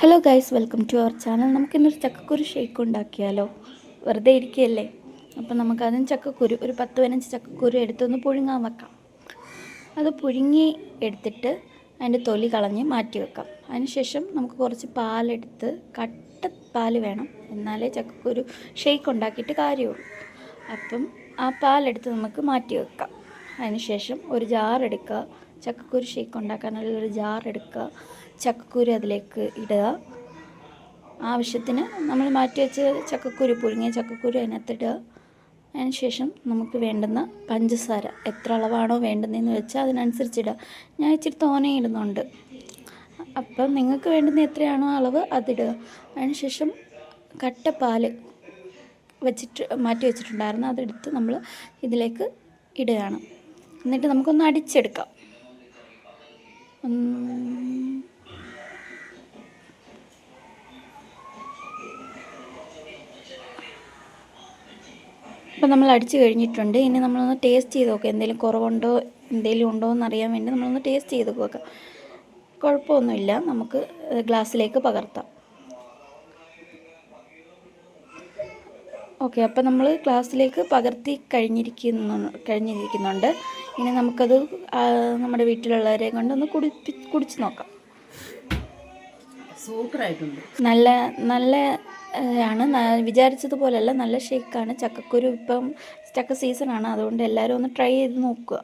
Hello guys, welcome to our channel. നമുക്കിന്നൊരു ചക്കക്കുരു shake ഉണ്ടാക്കിയാലോ? വെറുതെ ഇരിക്കുകയല്ലേ, അപ്പം നമുക്കതിന് ചക്കക്കുരു ഒരു 10-15 ചക്കക്കുരു എടുത്തൊന്ന് പുഴുങ്ങാൻ വെക്കാം. അത് പുഴുങ്ങി എടുത്തിട്ട് അതിൻ്റെ തൊലി കളഞ്ഞ് മാറ്റി വെക്കാം. അതിനുശേഷം നമുക്ക് കുറച്ച് പാലെടുത്ത്, കട്ട പാൽ വേണം, എന്നാലേ ചക്കക്കുരു ഷേക്ക് ഉണ്ടാക്കിയിട്ട് കാര്യമുള്ളൂ. അപ്പം ആ പാലെടുത്ത് നമുക്ക് മാറ്റി വെക്കാം. അതിനുശേഷം ഒരു ജാർ എടുക്കുക, ചക്കക്കുരു ഷേക്ക് ഉണ്ടാക്കാനുള്ളൊരു ജാർ എടുക്കുക, ചക്കക്കുരു അതിലേക്ക് ഇടുക. ആവശ്യത്തിന് നമ്മൾ മാറ്റി വെച്ച ചക്കക്കുരു, പുഴുങ്ങിയ ചക്കക്കുരു അതിനകത്തിടുക. അതിനുശേഷം നമുക്ക് വേണ്ടുന്ന പഞ്ചസാര എത്ര അളവാണോ വേണ്ടുന്നതെന്ന് വെച്ചാൽ അതിനനുസരിച്ചിടുക. ഞാൻ ഇച്ചിരി തോനെ ഇടുന്നുണ്ട്, അപ്പം നിങ്ങൾക്ക് വേണ്ടുന്ന എത്രയാണോ അളവ് അതിടുക. അതിനുശേഷം കട്ടപ്പാൽ മാറ്റി വെച്ചിട്ടുണ്ടായിരുന്നു, അതെടുത്ത് നമ്മൾ ഇതിലേക്ക് ഇടുകയാണ്. എന്നിട്ട് നമുക്കൊന്ന് അടിച്ചെടുക്കാം. അപ്പോൾ നമ്മൾ അടിച്ച് കഴിഞ്ഞിട്ടുണ്ട്. ഇനി നമ്മളൊന്ന് ടേസ്റ്റ് ചെയ്ത് നോക്കാം, എന്തെങ്കിലും കുറവുണ്ടോ എന്തെങ്കിലും ഉണ്ടോ എന്നറിയാൻ വേണ്ടി നമ്മളൊന്ന് ടേസ്റ്റ് ചെയ്ത് നോക്കാം. കുഴപ്പമൊന്നുമില്ല, നമുക്ക് ഗ്ലാസ്സിലേക്ക് പകർത്താം. ഓക്കെ, അപ്പോൾ നമ്മൾ ഗ്ലാസ്സിലേക്ക് പകർത്തി കഴിഞ്ഞിരിക്കുന്നുണ്ട്. ഇനി നമുക്കത് നമ്മുടെ വീട്ടിലുള്ളവരെ കൊണ്ടൊന്ന് കുടിച്ച് നോക്കാം. സൂപ്പറായിട്ടുണ്ട്. നല്ല ആണ്, വിചാരിച്ചതുപോലെയല്ല, നല്ല ഷേക്കാണ്. ചക്കക്കുരു ഇപ്പം ചക്ക സീസണാണ്, അതുകൊണ്ട് എല്ലാവരും ഒന്ന് ട്രൈ ചെയ്ത് നോക്കുക.